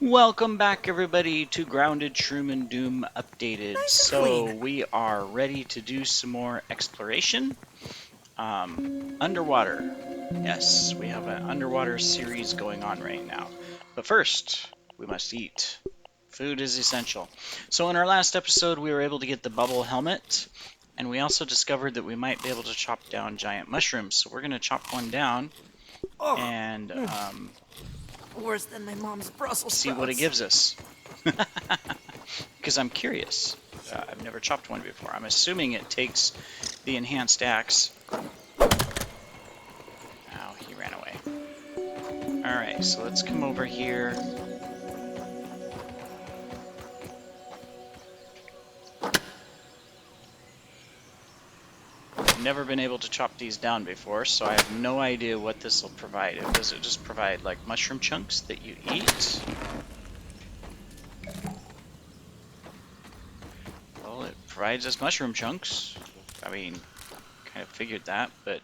Welcome back, everybody, to Grounded Shroom and Doom Updated. Nice and So clean. we are ready to do some more exploration. Underwater. Yes, we have an underwater series going on right now. But first, we must eat. Food is essential. So in our last episode, we were able to get the bubble helmet, and we also discovered that we might be able to chop down giant mushrooms. So we're going to chop one down Oh, and worse than my mom's Brussels see what it sprouts. gives us. Because I'm curious. I've never chopped one before. I'm assuming it takes the enhanced axe. Oh, he ran away. Alright, so let's come over here. I've never been able to chop these down before, so I have no idea what this will provide. Does it just provide, like, mushroom chunks that you eat? Well, it provides us mushroom chunks. I mean, kind of figured that, but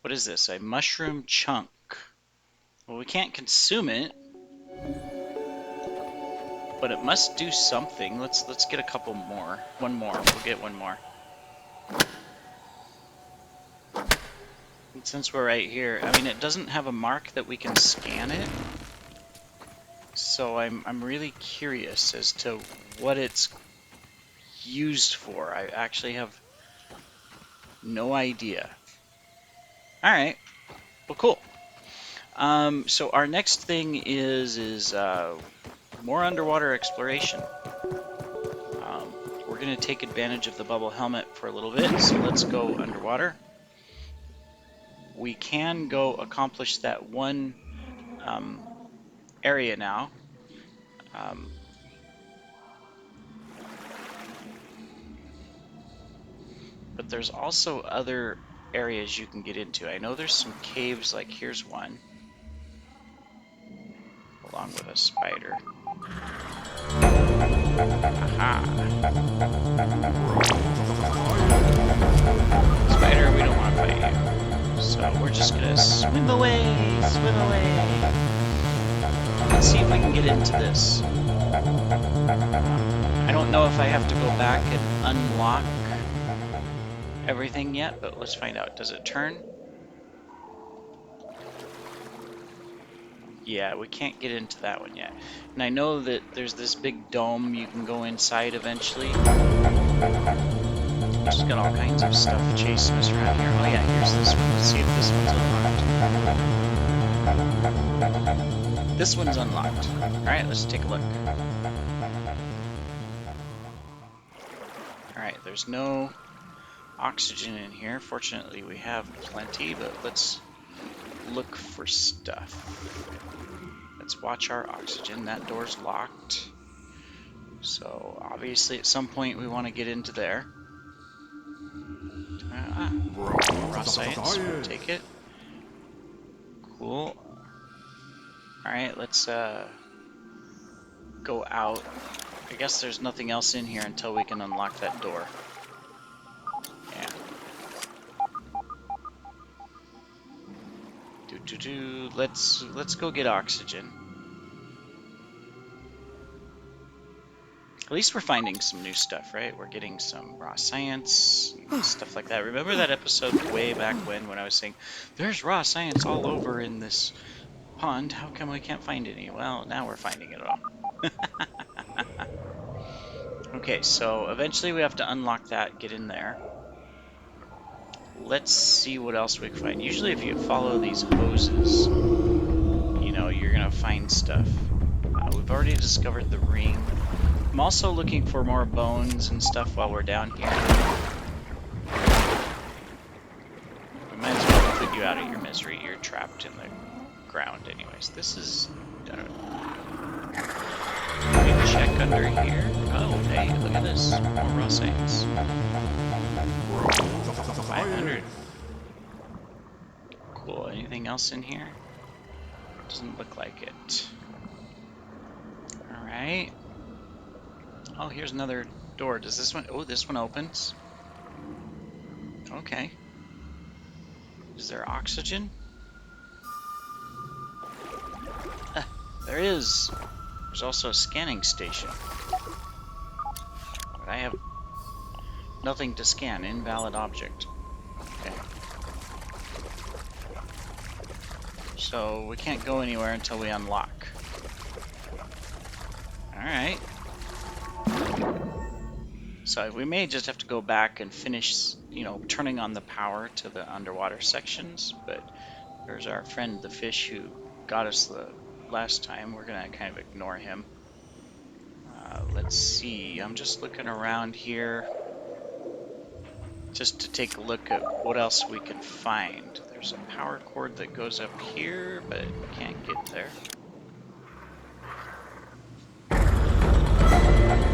what is this? A mushroom chunk. Well, we can't consume it, but it must do something. Let's get a couple more. One more. We'll get one more. And since we're right here, I mean, it doesn't have a mark that we can scan it. So I'm really curious as to what it's used for. I actually have no idea. All right. Well, cool. So our next thing is more underwater exploration. We're going to take advantage of the bubble helmet for a little bit, so let's go underwater. We can go accomplish that one area now. But there's also other areas you can get into. I know there's some caves, like here's one, along with a spider. Aha! Spider, we don't want to fight you. So we're just gonna swim away, swim away. Let's see if we can get into this. I don't know if I have to go back and unlock everything yet, but let's find out. Does it turn? Yeah, we can't get into that one yet. And I know that there's this big dome you can go inside eventually. Just got all kinds of stuff chasing us around here. Oh yeah, here's this one. Let's see if this one's unlocked. This one's unlocked. Alright, let's take a look. Alright, there's no oxygen in here. Fortunately, we have plenty, but let's look for stuff. Let's watch our oxygen. That door's locked. So, obviously, at some point, we want to get into there. Raw science. We'll take it. Cool. Alright, let's go out. I guess there's nothing else in here until we can unlock that door. Yeah. Let's go get oxygen. At least we're finding some new stuff, right? We're getting some raw science, stuff like that. Remember that episode way back when I was saying, there's raw science all over in this pond. How come we can't find any? Well, now we're finding it all. Okay, so eventually we have to unlock that, get in there. Let's see what else we can find. Usually if you follow these hoses, you know, you're gonna find stuff. We've already discovered the ring. I'm also looking for more bones and stuff while we're down here. We might as well put you out of your misery. You're trapped in the ground anyways. This is... I don't know. Let me check under here. Oh, hey, look at this. More raw science. 500. Cool. Anything else in here? Doesn't look like it. Alright. Oh, here's another door. Does this one... Oh, this one opens. Okay. Is there oxygen? there is. There's also a scanning station. But I have nothing to scan. Invalid object. Okay. So we can't go anywhere until we unlock. Alright. So we may just have to go back and finish, you know, turning on the power to the underwater sections, but there's our friend the fish who got us the last time. We're gonna kind of ignore him. Let's see, I'm just looking around here just to take a look at what else we can find. There's a power cord that goes up here, but can't get there.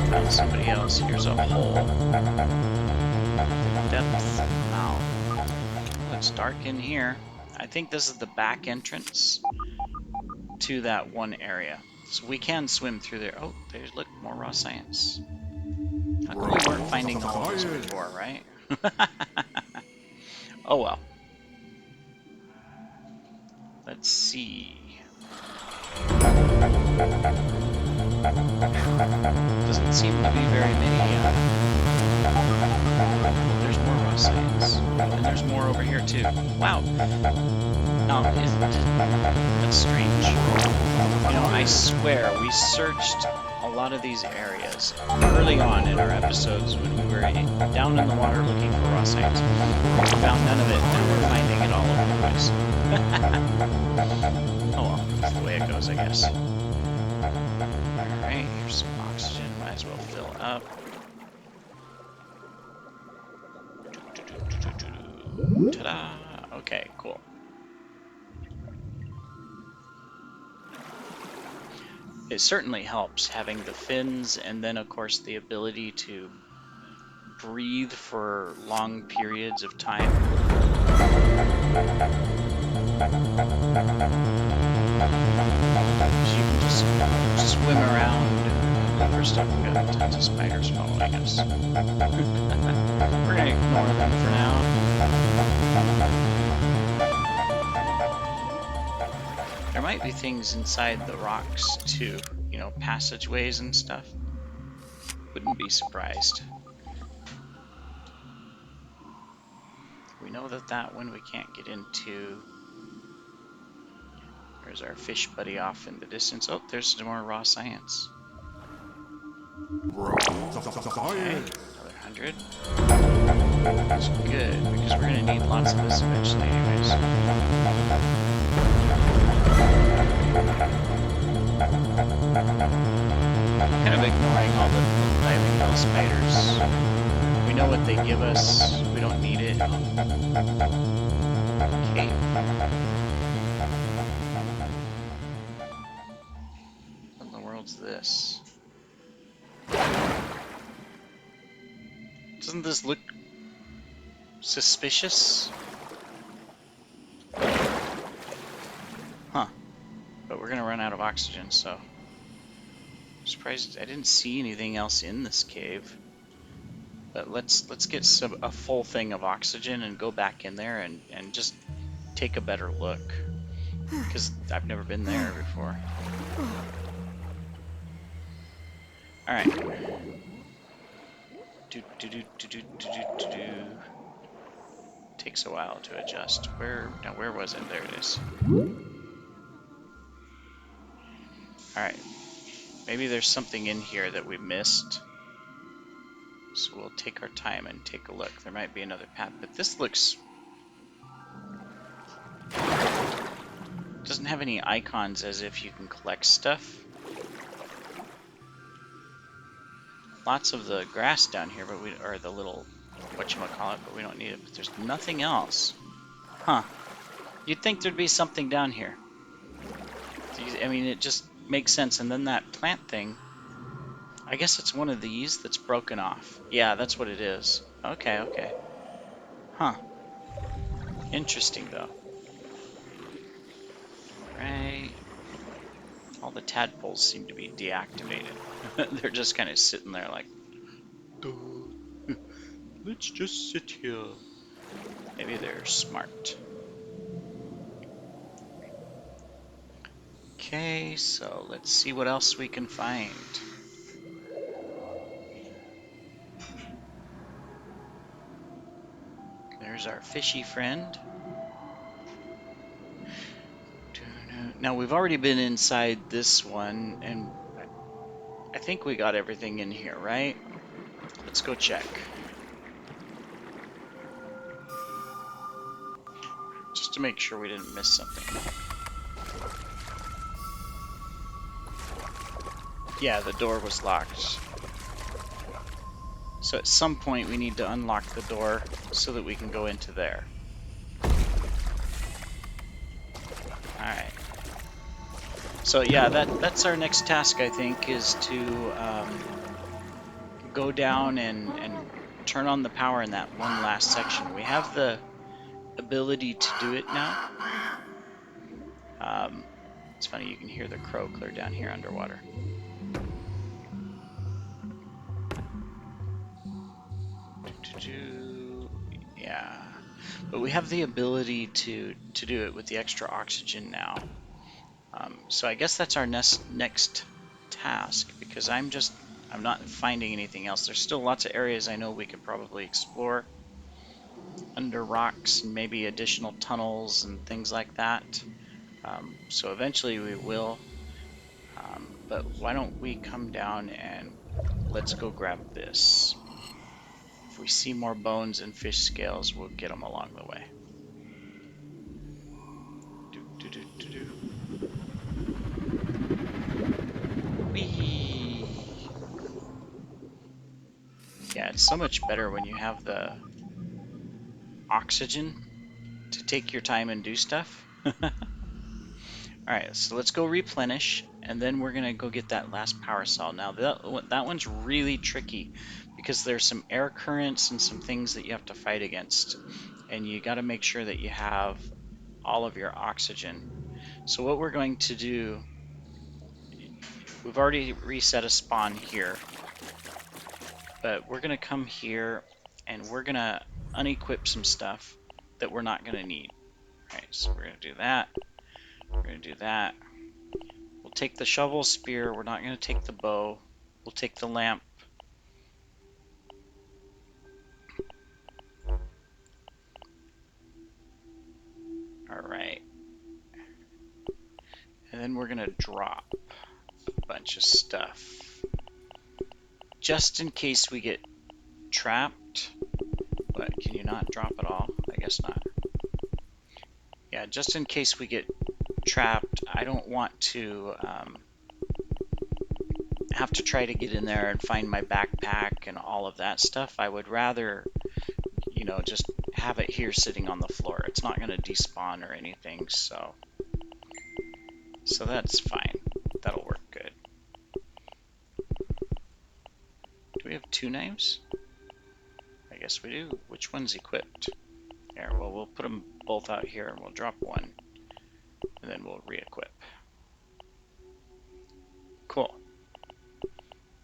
Found somebody else. Here's a hole. Depth. Wow. Looks dark in here. I think this is the back entrance to that one area. So we can swim through there. Oh, there's, look, more raw science. How come we weren't finding all of this before, right? Oh well. Let's see. Doesn't seem to be very many. There's more raw science. And there's more over here too. Wow. No, that's strange. You know, I swear we searched a lot of these areas early on in our episodes when we were down in the water looking for raw science. We found none of it, and we're finding it all over the place. Oh well, that's the way it goes, I guess. Alright, here's some oxygen. Might as well fill up. Ta-da! Okay, cool. It certainly helps having the fins and then, of course, the ability to breathe for long periods of time. So you can just swim around and look for stuff. We've got tons of spiders following us. We're going to ignore them for now. There might be things inside the rocks too, you know, passageways and stuff. Wouldn't be surprised. We know that one we can't get into. There's our fish buddy off in the distance. Oh, there's more raw science. Okay, another 100. That's good, because we're going to need lots of this eventually anyways. Kind of ignoring all the diving bell spiders. We know what they give us. We don't need it. Okay. What in the world's this? Doesn't this look suspicious? Huh. But we're gonna run out of oxygen, so I'm surprised I didn't see anything else in this cave. But let's get a full thing of oxygen and go back in there and just take a better look, because I've never been there before. All right. Takes a while to adjust. Where was it? There it is. Alright. Maybe there's something in here that we missed. So we'll take our time and take a look. There might be another path, but this looks... doesn't have any icons as if you can collect stuff. Lots of the grass down here, but or the little whatchamacallit, but we don't need it. But there's nothing else. Huh. You'd think there'd be something down here. I mean, it just makes sense. And then that plant thing, I guess it's one of these that's broken off. Yeah, that's what it is. Okay, okay. Huh. Interesting, though. Right. All the tadpoles seem to be deactivated. They're just kind of sitting there like, duh. Let's just sit here. Maybe they're smart. Okay, so let's see what else we can find. There's our fishy friend. Now we've already been inside this one, and I think we got everything in here, right? Let's go check. Just to make sure we didn't miss something. Yeah, the door was locked. So at some point we need to unlock the door so that we can go into there. Alright. So yeah, that's our next task, I think, is to go down and turn on the power in that one last section. We have the ability to do it now. It's funny, you can hear the crow clear down here underwater. Yeah, but we have the ability to do it with the extra oxygen now. So I guess that's our next task, because I'm not finding anything else. There's still lots of areas I know we could probably explore under rocks and maybe additional tunnels and things like that. So eventually we will. But why don't we come down and let's go grab this. If we see more bones and fish scales, we'll get them along the way. Whee! Yeah, it's so much better when you have the oxygen to take your time and do stuff. Alright, so let's go replenish, and then we're going to go get that last power cell. Now, that one's really tricky, because there's some air currents and some things that you have to fight against. And you got to make sure that you have all of your oxygen. So what we're going to do, we've already reset a spawn here, but we're going to come here, and we're going to unequip some stuff that we're not going to need. Alright, so we're going to do that. We're going to do that. We'll take the shovel spear. We're not going to take the bow. We'll take the lamp. Alright. And then we're going to drop a bunch of stuff. Just in case we get trapped. But can you not drop it all? I guess not. Yeah, just in case we get trapped, I don't want to have to try to get in there and find my backpack and all of that stuff. I would rather, you know, just have it here sitting on the floor. It's not going to despawn or anything, so that's fine. That'll work good. Do we have two knives? I guess we do. Which one's equipped? There, well, we'll put them both out here and we'll drop one. And then we'll re-equip. Cool.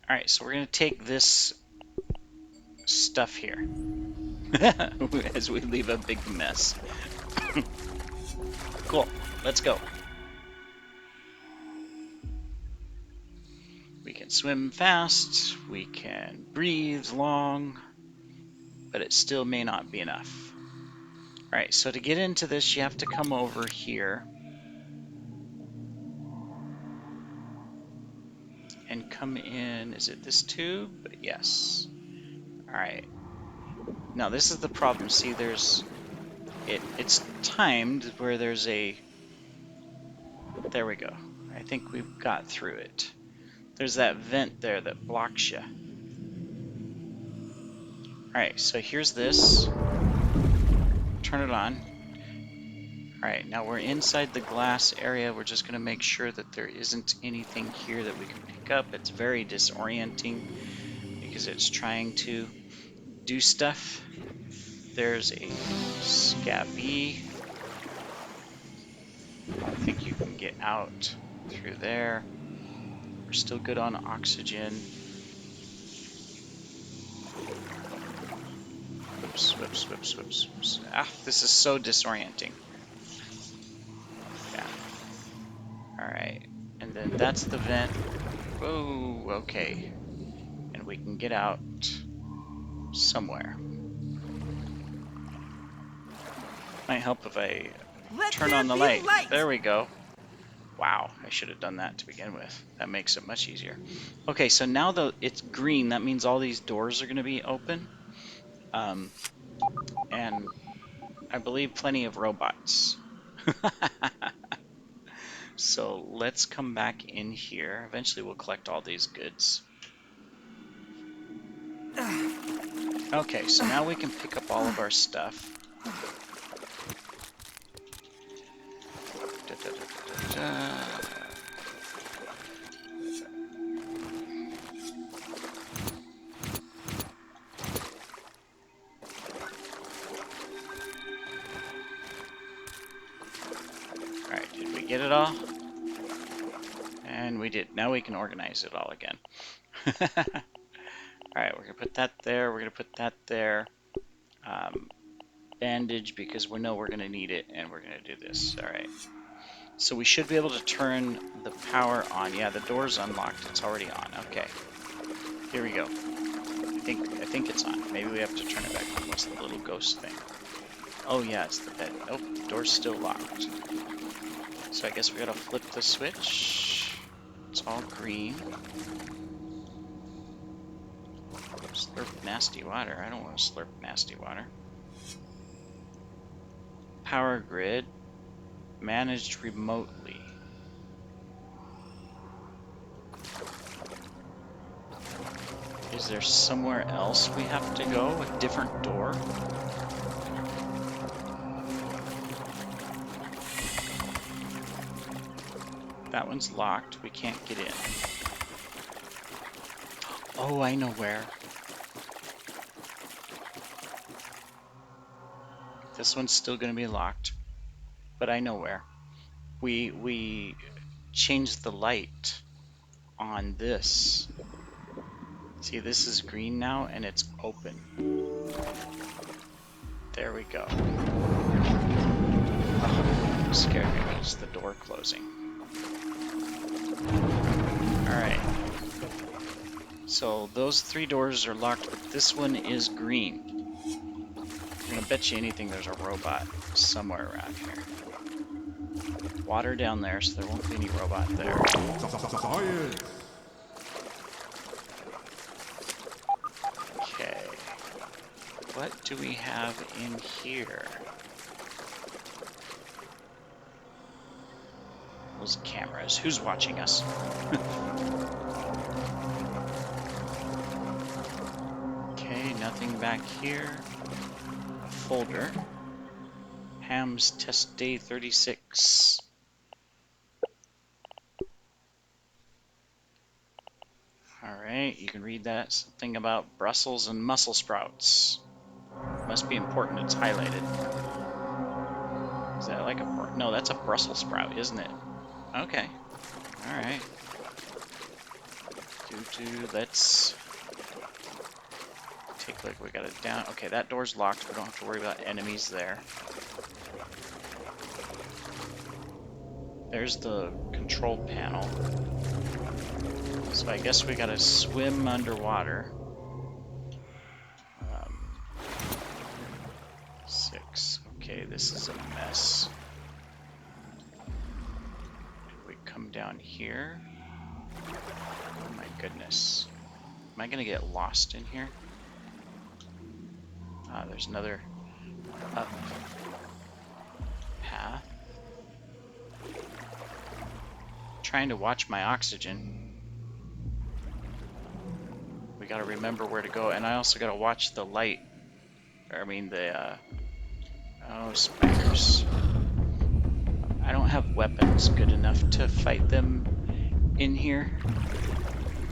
Alright, so we're going to take this stuff here. As we leave a big mess. Cool. Let's go. We can swim fast. We can breathe long. But it still may not be enough. Alright, so to get into this, you have to come over here. And come in, is it this tube? Yes. Alright. Now this is the problem. See, it's timed where there's a... There we go. I think we've got through it. There's that vent there that blocks you. Alright, so here's this. Turn it on. Alright, now we're inside the glass area. We're just going to make sure that there isn't anything here that we can pick up. It's very disorienting because it's trying to do stuff. There's a scabby. I don't think you can get out through there. We're still good on oxygen. Whoops, whoops, whoops, whoops, whoops. Ah, this is so disorienting. Yeah. Alright. that's the vent. Whoa, okay. And we can get out somewhere. Might help if I Let turn there on the be light. light! There we go. Wow, I should have done that to begin with. That makes it much easier. Okay, so now that it's green, that means all these doors are going to be open. And I believe plenty of robots. So let's come back in here. Eventually we'll collect all these goods. Okay, so now we can pick up all of our stuff. Da, da, da, da, da. Alright, did we get it all? And we did. Now we can organize it all again. Alright, we're going to put that there. We're going to put that there. Bandage, because we know we're going to need it, and we're going to do this. Alright. So we should be able to turn the power on. Yeah, the door's unlocked. It's already on. Okay. Here we go. I think it's on. Maybe we have to turn it back on. What's the little ghost thing? Oh yeah, it's the bed. Oh, the door's still locked. So I guess we gotta flip the switch. It's all green. Slurp nasty water. I don't want to slurp nasty water. Power grid. Managed remotely. Is there somewhere else we have to go? A different door? That one's locked. We can't get in. Oh, I know where. This one's still going to be locked, but I know where. We changed the light on this. See, this is green now, and it's open. There we go. Oh, scared me when it's the door closing. Alright. So those 3 doors are locked, but this one is green. I'm gonna bet you anything there's a robot somewhere around here. Water down there, so there won't be any robot there. Okay. What do we have in here? Those cameras. Who's watching us? Okay, nothing back here. A folder. Ham's test day 36. Alright, you can read that. Something about Brussels and mussel sprouts. Must be important, it's highlighted. Is that like a... No, that's a Brussels sprout, isn't it? Okay. Alright. Let's... take a look. We got it down. Okay, that door's locked. We don't have to worry about enemies there. There's the control panel. So I guess we gotta swim underwater. 6. Okay, this is a mess. We come down here. Oh my goodness. Am I gonna get lost in here? Ah, there's another up path. Trying to watch my oxygen. We gotta remember where to go, and I also gotta watch the light. I mean the, oh, spiders. I don't have weapons good enough to fight them in here.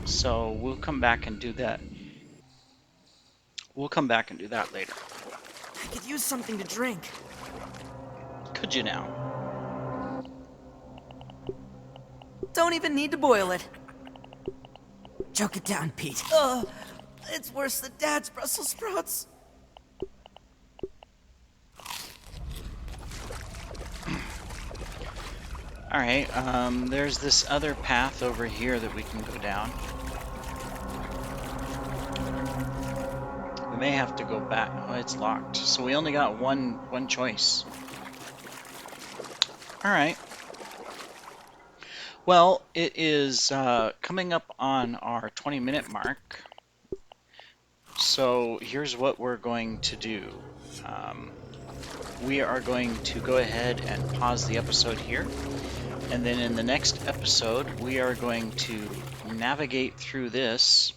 So we'll come back and do that. We'll come back and do that later. I could use something to drink. Could you now? Don't even need to boil it. Choke it down, Pete. It's worse than Dad's Brussels sprouts. Alright, there's this other path over here that we can go down. We may have to go back. Oh, it's locked. So we only got one choice. Alright. Well, it is coming up on our 20-minute mark. So here's what we're going to do. We are going to go ahead and pause the episode here. And then in the next episode, we are going to navigate through this.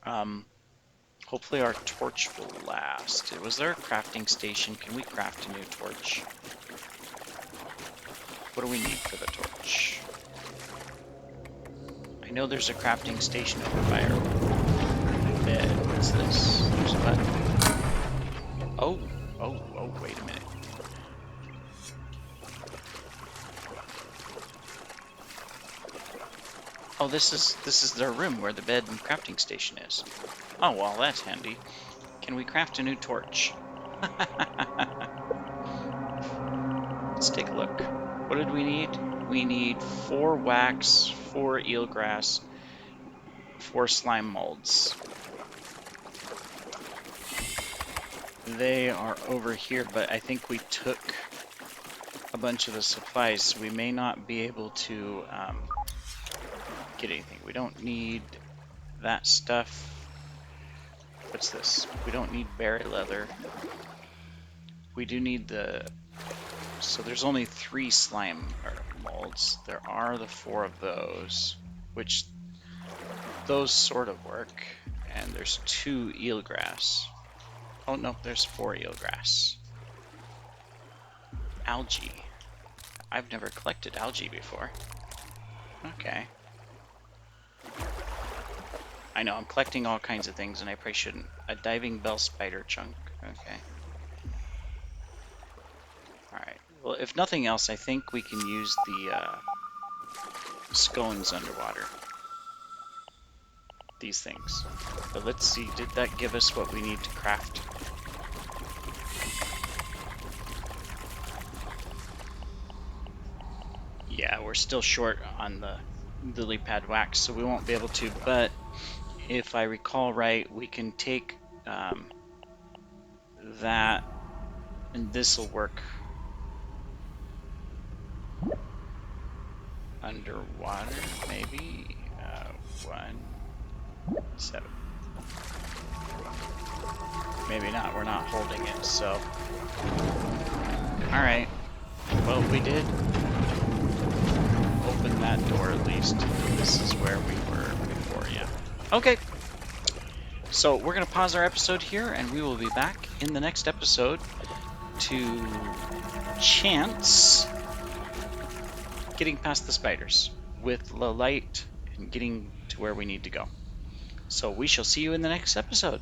Hopefully our torch will last. Was there a crafting station? Can we craft a new torch? What do we need for the torch? I know there's a crafting station over by our bed. What's this? There's a button. Oh, wait a minute. Oh, this is their room where the bed and crafting station is. Oh, well, that's handy. Can we craft a new torch? Let's take a look. What did we need? We need 4 wax, 4 eelgrass, 4 slime molds. They are over here, but I think we took a bunch of the supplies, so we may not be able to get anything. We don't need that stuff. What's this? We don't need berry leather. We do need the... So there's only 3 slime molds. There are the 4 of those, which those sort of work. And there's 2 eelgrass. Oh no, there's 4 eelgrass. Algae. I've never collected algae before. Okay. I know, I'm collecting all kinds of things and I probably shouldn't. A diving bell spider chunk. Okay. Alright. Well, if nothing else, I think we can use the scones underwater. These things. But let's see, did that give us what we need to craft? Yeah, we're still short on the lily pad wax, so we won't be able to, but if I recall right, we can take that, and this will work underwater, maybe? 1, 7. Maybe not, we're not holding it, so. Alright, well, we did open that door at least. This is where we were before, yeah. Okay. So we're going to pause our episode here, and we will be back in the next episode to chance getting past the spiders with the light and getting to where we need to go. So we shall see you in the next episode.